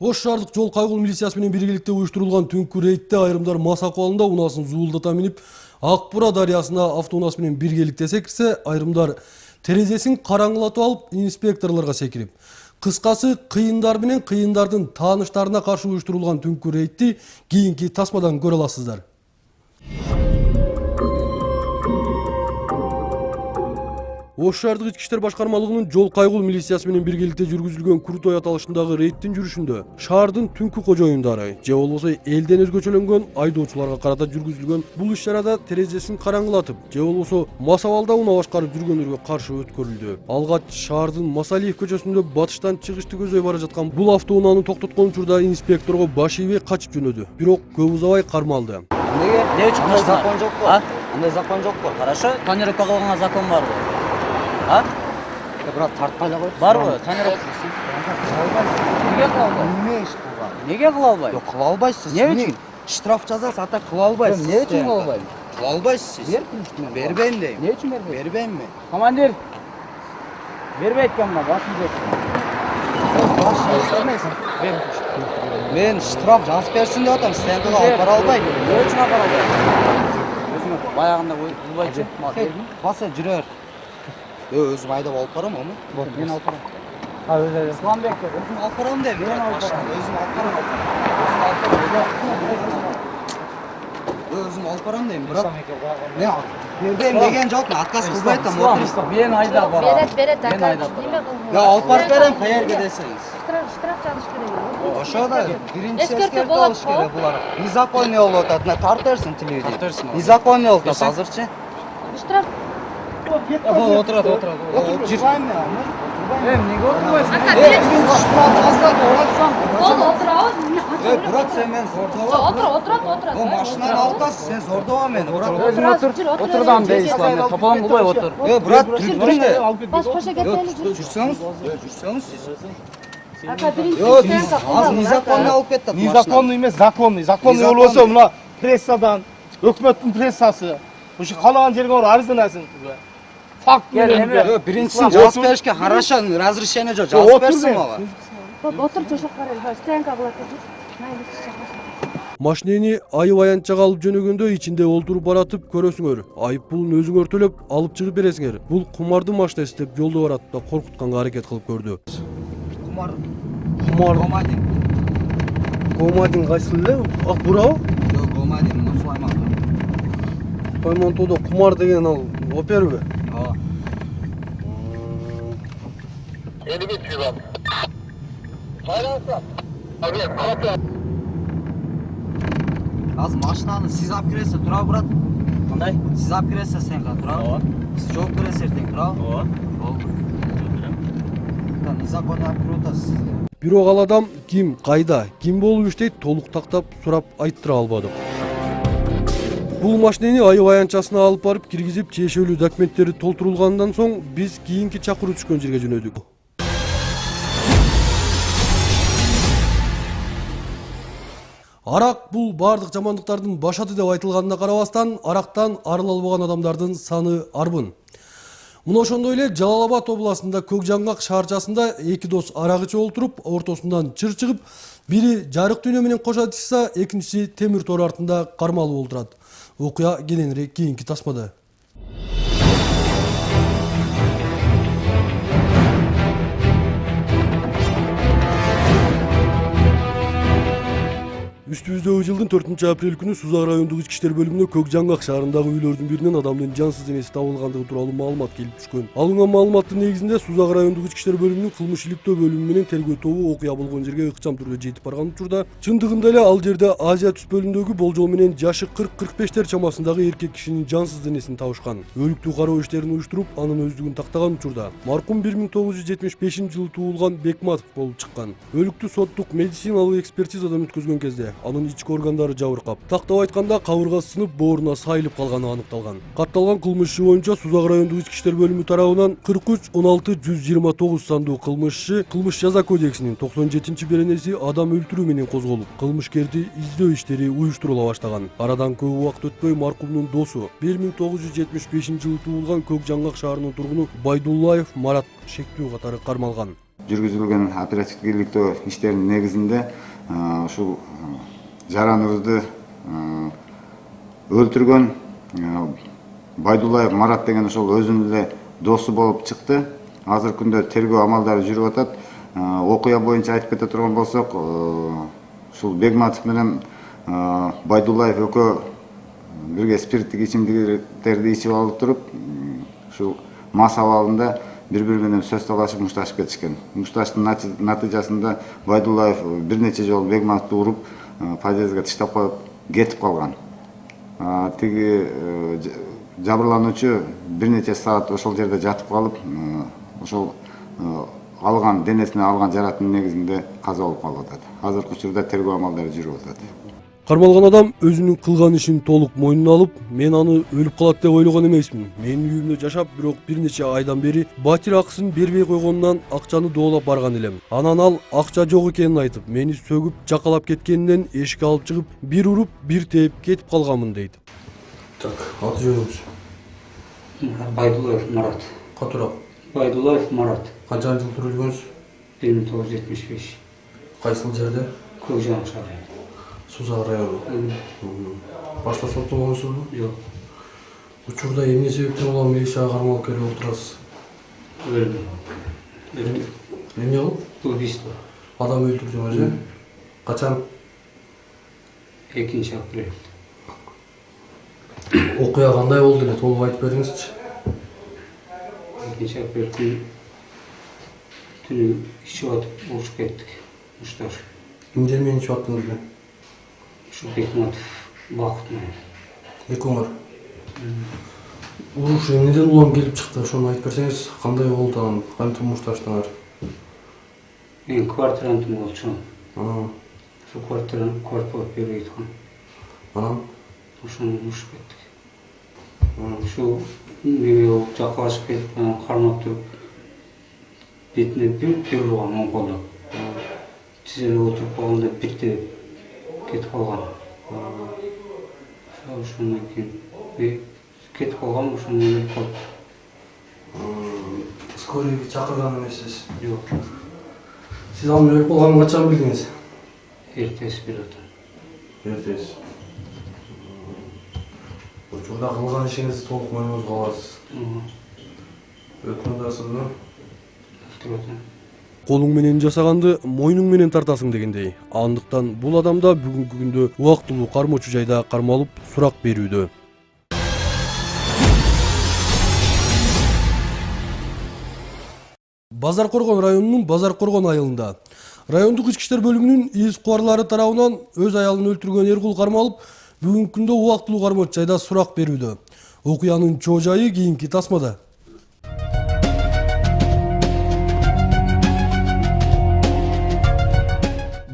Ош шаардык жол кайгыл милициясы менен биргеликте уюштурулган түнкү рейдте айрымдар мас акыбалында унаасын зуулдата минип Ак Бура дарыясына автоунаасы менен биргеликте секирсе, айрымдар терезесин караңгылатып алып инспекторлорго секирип. Кыскасы, кыйындар менен кыйындардын тааныштарына каршы уюштурулган түнкү рейдти кийинки тасмадан көрө аласыздар. Ош шаардык ички иштер башкармалыгынын жол кайгыл милициясы менен биргеликте жүргүзүлгөн Крутой аталышындагы рейдтин жүрүшүндө шаардын түнкү кожоюндары же болбосо элден өзгөчөлөнгөн айдоочуларга карата жүргүзүлгөн бул иш-чарада терезесин караңгылатып же болбосо мас абалда унаа башкарып жүргөндөргө каршы өткөрүлдү. Алгач шаардын Масалиев көчөсүндө батыштан чыгышты көздөй бара жаткан бул автоунааны токтоткон учурда инспекторго баш ийбей качып жөнөдү. Бирок көп узабай кармалды. Не үчүн закон жокпу? Андай закон жокпу? Хорошо, тонировка кылганга закон барбы? Брат, тартпай эле койчу. Барбы? Тонировка. Неге кыла албайсыз? Эмне иш кылган? Неге кыла албайсыз? Жок, кыла албайсыз. Не үчүн? Штраф жазасыз, ата кыла албайсыз. Не үчүн кыла албайм? Кыла албайсыз сиз. Бербейм дейм. Не үчүн бербейм? Бербеймби? Командир. Бербейт экен мына башын жеп. Баш эстемейсиң. Мен штраф жазып берсин деп атам, сен кыла алып бара албайм. Не үчүн алып бара албайм? Өзүңө баягында булбайчы. Баса жүрөр. Өзүм айдап алып барам, амы? Мен алып барам. Өзү Исламбек деп. Өзүм алып барам дейм. Мен алып барам. Өзүм алып барам. Өзүм алып барам дейм, бирок мен бербейм деген жок, отказ кылбайт да мотор. Мен айдап барам. Берет, Мен айдап неме барам. кылдың? Я алып барып берем, каерге десеңиз. Штраф жазыш керек. Ошо да биринчи Эскертүү эскертип болот алыш керек булар. Незаконный болуп атат, мына тарт берсин телевидение. Тарт берсин. Незаконный болуп атат азырчы. Штраф Отурат. Жүрбайм мен. Неге отурбайсың? Штраф жазылат, оратсам. болду, отурабыз. Брат, сен мен зордоба. Отурат. О, машинаны аласың, сен зордоба мени, брат. Өзүң отурдан бей Ислам, тополоң кылбай отур. Брат, түрүп Бас кошо кетели. жүрсөңүз сиз. Ака биринчи Yok, станция az nizakonni alып кетти. Незаконный емес, законный. Законный болбосо мына прессадан, өкмөттүн прессасы. Ошо каалаган жерге барып арызданасың. Факт менен. Yok, биринчисин жазып беришке хорошо, разрешение жок, жазып берсин мага. Отур жошоп кара, стенка болот. Майлы Машинени айып аянтчага алып жөнөгөндө ичинде олтуруп баратып көрөсүңөр. Айып пулун өзүңөр төлөп алып чыгып бересиңер. Бул кумардын машинасы деп жолдо барат да коркутканга аракет кылып көрдү. Кумар. Комадин. Комадин кайсы эле? Ак Бурабы? Yok, Комадин, Сулайман. Паймонтодо кумар деген ал оперби? Ооба. Аз машинаны сиз алып киресиз, тура брат. Кандай? Сиз алып киресиз сен тура. Ооба. Сиз жооп бересиз эртең, тура. Ооба. Болду. Незаконный алып кирип атасыз. Бирок ал адам ким, кайда, ким болуп иштейт толук тактап сурап айттыра албадык. Бул машинени айып аянтчасына алып барып киргизип тиешелүү документтери толтурулгандан соң биз кийинки чакыруу түшкөн жерге жөнөдүк. Арак бул бардык жамандыктардын башаты деп айтылганына карабастан, арактан арыла албаган адамдардын саны арбын. Мына ошондой эле Жалал Абад областында Көк Жаңгак шаарчасында эки дос арак ичип отуруп, ортосунан чыр чыгып, бири жарык дүйнө менен кошо атышса, экинчиси темир тор артында кармалып олтурат. Окуя кененирээк кийинки тасмада. Үстүбүздөгү жылдын 4-апрель күнү Сузак райондук ички иштер бөлүмүнө Көк Жаңгак шаарындагы үйлөрдүн биринен адамдын жансыз денеси табылгандыгы тууралуу маалымат келип түшкөн. Алынган маалыматтын негизинде Сузак райондук ички иштер бөлүмүнүн кылмыш иликтөө бөлүмү менен тергөө тобу окуя болгон жерге ыкчам түрдө жетип барган учурда чындыгында эле ал жерде Азия түз бөлүмүндөгү болжол менен жашы 40-45 чамасындагы эркек кишинин жансыз денесин табышкан. Өлүктү кароо иштерин уюштуруп, анын өздүгүн тактаган учурда маркум 1975-жылы туулган Бекматов болуп чыккан. Өлүктү соттук медициналык экспертизадан өткөзгөн кезде анын ички органдары жабыркап, тактап айтканда кабыргасы сынып, бооруна сайылып калганы аныкталган. Катталган кылмыш иши боюнча Сузак райондук ички иштер бөлүмү тарабынан 43-16-129 сандуу кылмыш иши Кылмыш жаза кодексинин 97-беренеси адам өлтүрүү менен козголуп, кылмышкерди издөө иштери уюштурула баштаган. Арадан көп убакыт өтпөй маркумдун досу 1975-жылы туулган Көк Жаңгак шаарынын тургуну Байдуллаев Марат Шектүү катары кармалган. жүргүзүлгөн оперативдик иликтөө иштеринин негизинде ушул жараныбызды өлтүргөн Байдуллаев Марат деген ошол өзүнүн эле досу болуп чыкты. Азыркы күндө тергөө амалдары жүрүп атат. Окуя боюнча айтып кете турган болсок, ушул Бегматов менен Байдуллаев экөө бирге спирттик ичимдиктерди ичип алып туруп, ушул мас абалында бири-бири менен сөз талашып мушташып кетишкен. Мушташтын натыйжасында Байдуллаев бир нече жолу Бегматовду уруп, подъездге тыштап коюп кетип калган. Тиги жабырлануучу бир нече саат ошол жерде жатып калып, ошол алган денесине алган жараттын негизинде каза болуп калып атат. Азыркы учурда тергөө амалдары жүрүп атат. Кармалган адам өзүнүн кылган ишин толук мойнуна алып, мен аны өлүп калат деп ойлогон эмесмин. Менин үйүмдө жашап, бирок бир нече айдан бери батир акысын бербей койгонунан акчаны доолап барган элем. Анан ал акча жок экенин айтып, мени сөгүп, жакалап кеткенинен эшикке алып чыгып, бир уруп, бир тээп кетип калганмын дейт. Так, аты жөнүңүз? Байдуллаев Марат. Катуураак? Байдуллаев Марат. Канча жыл төрөлгөнсүз? 1975. Кайсыл жерде? Көкжан шаары. Сузак району. Башта соттолгонсузбу? Жок. Учурда эмне себептен улам милицияга кармалып келип отурасыз? Өлдү. Эмне кылып? Убийство. Адам өлтүрдүңүз, э? Качан? 2 апрель. Окуя кандай болду эле? Толук айтып бериңизчи. 2 апрель түнү ичип атып урушуп кеттик. Мушташ. Эмне менен ичип аттыңыз бе? Ушу Бекматов Бакыт менен. Экөөңөр. Уруш эмнеден улам келип чыкты? Ошону айтып берсеңиз, кандай болду анан? Кантип мушташтыңар? Мен квартирантым болчумун. Ошо Ошо квартираны бербей турган. анан Ошону урушуп кеттик. Ушу неме жакалашып кетип, анан кармап туруп бетине бир урган оң колдо. Тизелеп отуруп калганда бирде кетип калган. Ошондон кийин кетип калган, ошондон кийин өлүп калып. скорыйга чакырган эмессиз? Жок. Сиз анын өлүп калганын качан билдиңиз? Эртеси билдим. Эртеси. Учурда кылган ишиңизди толук мойнуңузга аласыз. Өкмөт асызбы? Колуң менен жасаганды мойнуң менен тартасың дегендей. Андыктан бул адам да бүгүнкү күндө убактылуу кармоочу жайда кармалып сурак берүүдө. Базар Коргон районунун Базар Коргон айылында райондук ички иштер бөлүмүнүн из кубарлары тарабынан өз аялын өлтүргөн эркул кармалып, бүгүнкү күндө убактылуу кармоочу жайда сурак берүүдө. Окуянын чоо жайы кийинки тасмада.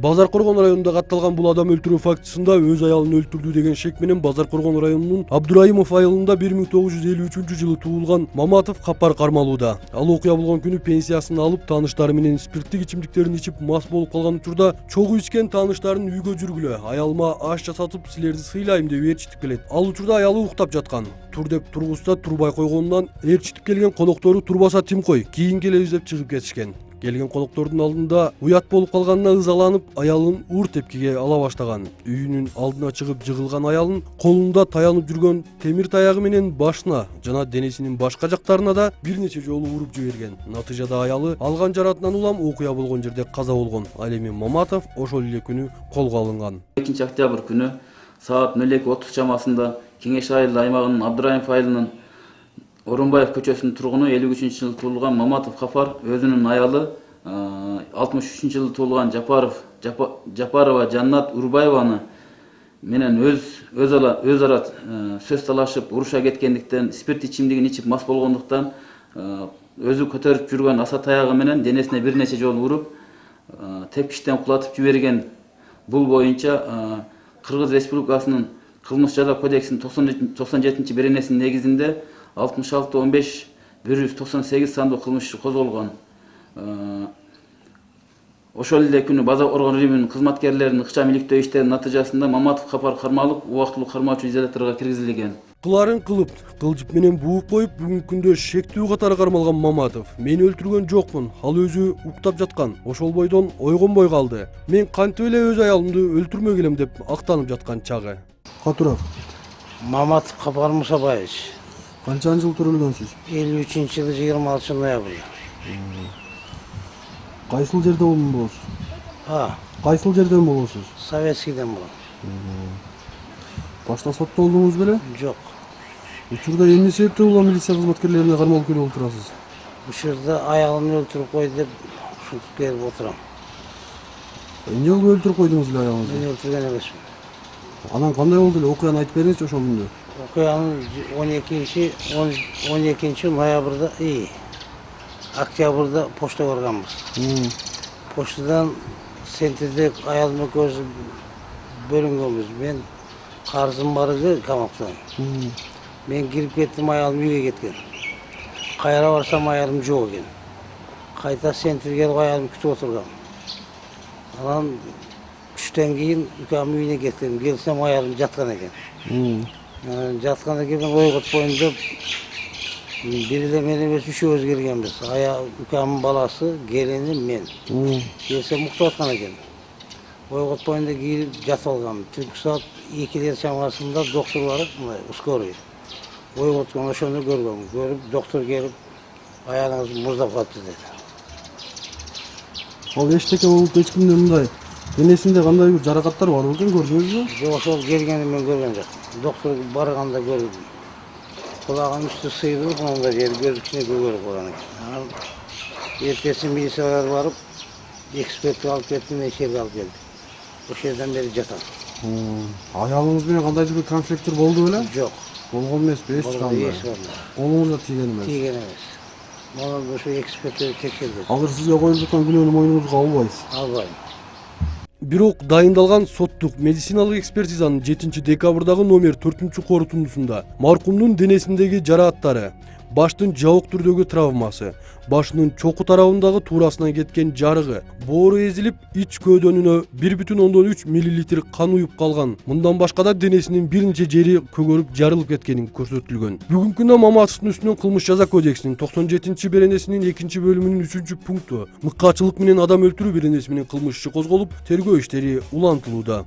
Базар Коргон районунда катталган бул адам өлтүрүү фактысында өз аялын өлтүрдү деген шек менен Базар Коргон районунун Абдурайымов айылында 1953 туулган Маматов Капар кармалууда. Ал окуя болгон күнү пенсиясын алып, тааныштары менен спирттик ичимдиктерин ичип мас болуп калган учурда чогуу ичкен тааныштарын үйгө жүргүлө, аялыма аш жасатып силерди сыйлайм деп ээрчитип келет. Ал учурда аялы уктап жаткан. Тур деп тургузса турбай койгонунан ээрчитип келген коноктору турбаса тим кой, кийин келебиз деп чыгып кетишкен. Келген коноктордун алдында уят болуп калганына ызаланып, аялын ур тепкиге ала баштаган. Үйүнүн алдына чыгып жыгылган аялын колунда таянып жүргөн темир таягы менен башына жана денесинин башка жактарына да бир нече жолу уруп жиберген. Натыйжада аялы алган жаратынан улам окуя болгон жерде каза болгон. Ал эми Маматов ошол эле күнү колго алынган. 2 октябрь күнү саат 02:30 чамасында Кеңеш айыл аймагынын Абдурайымов айылынын Орунбаев көчөсүнүн тургуну 53-жылы туулган Маматов Капар өзүнүн аялы 63-жылы туулган Жапарова Жаннат Урбаеваны менен өз ара сөз талашып уруша кеткендиктен, спирт ичимдигин ичип мас болгондуктан өзү көтөрүп жүргөн аса таягы менен денесине бир нече жолу уруп, тепкичтен кулатып жиберген. Бул боюнча Кыргыз Республикасынын Кылмыш жаза кодексинин 97-беренесинин негизинде 66-15-198 сандуу кылмыш иши козголгон. Ошол эле күнү Базар Коргон районунун кызматкерлеринин ыкчам иликтөө иштеринин натыйжасында Маматов Капар кармалып, убактылуу кармоочу изоляторго киргизилген. Кыларын кылып, кылжып менен буук коюп, бүгүнкү күндө шектүү катары кармалган Маматов мени өлтүргөн жокмун, ал өзү уктап жаткан. Ошол бойдон ойгонбой калды. Мен кантип эле өз аялымды өлтүрмөк элем деп актанып жаткан чагы. Катурак. Маматов Капар Мусабаевич. Канча жыл төрөлгөнсүз? 53-жылы 26 ноябрь. Кайсыл жерде болосуз? Кайсыл жерден болосуз? Советскийден болом. Башта соттолдуңуз беле? Жок. Учурда эмне себептен улам милиция кызматкерлерине кармалып келип отурасыз? Учурда аялымды өлтүрүп кой деп ушинтип келип отурам. Эмне кылып өлтүрүп койдуңуз эле аялыңызды? Мен өлтүргөн эмесмин. Анан кандай болду эле? Окуяны айтып бериңизчи ошол күндө. Окуянын 12 ноябрда, октябрда почта барганбыз. Поштадан центрде аялым экөөбүз бөлүнгөнбүз. Мен карзым бар эди камактан. Мен кирип кеттим, аялым үйгө кеткен. Кайра барсам аялым жок экен. Кайта центрге келип аялым күтүп отургам. Анан түштөн кийин укам үйүнө кеткем. Келсем аялым жаткан экен. Жатканда келген ойгот боюнда бир эле мен эмес үчөөбүз келгенбиз. Укамдын баласы, келини, мен. Келсем уктап аткан экен. Ойгот боюнда кирип жатып алгам. Түнкү саат 2 чамасында доктор барып, скорый. Ойготкон ошону көргөм. Көрүп, доктор келип, аялыңыз муздап калыптыр деди. Ал эчтеке болуп эч кимдин мындай денесинде кандай бир жаракаттар бар экен, көрдүңүзбү? Жок, ошол келгенде мен көргөн жокмун. Доктор барганда көрдүм. Кулагынын үстү сыйрылып, мындай жери көзү кичине көгөрүп калган экен. Анан эртеси милициялар барып, экспертке алып кетти, мен ишерге алып келди. Ошол жерден бери жатам. Аялыңыз менен кандайдыр бир конфликттер болду беле? Жок. Болгон эмеспи, эч кандай. Колуңузга тийген эмес. Тийген эмес. Мага ошо эксперттер текшерди. Азыр сизге коюлуп жаткан күнөөнү мойнуңузга албайсыз. Албайм. Бирок дайындалган соттук медициналык экспертизанын 7-декабрдагы номер 4-корутундусунда маркумдун денесиндеги жарааттары, баштын жабык түрдөгү травмасы, башынын чоку тарабындагы туурасынан кеткен жарыгы, боору эзилип, ич көөдөнүнө 1,3 мл кан уюп калган. Мындан башка да денесинин бир нече жери көгөрүп, жарылып кеткени көрсөтүлгөн. Бүгүнкү күндө Маматовдун үстүнөн кылмыш жаза кодексинин 97-беренесинин 2-бөлүмүнүн 3-пункту мыкаачылык менен адам өлтүрүү беренеси менен кылмыш иши козголуп, тергөө иштери улантылууда.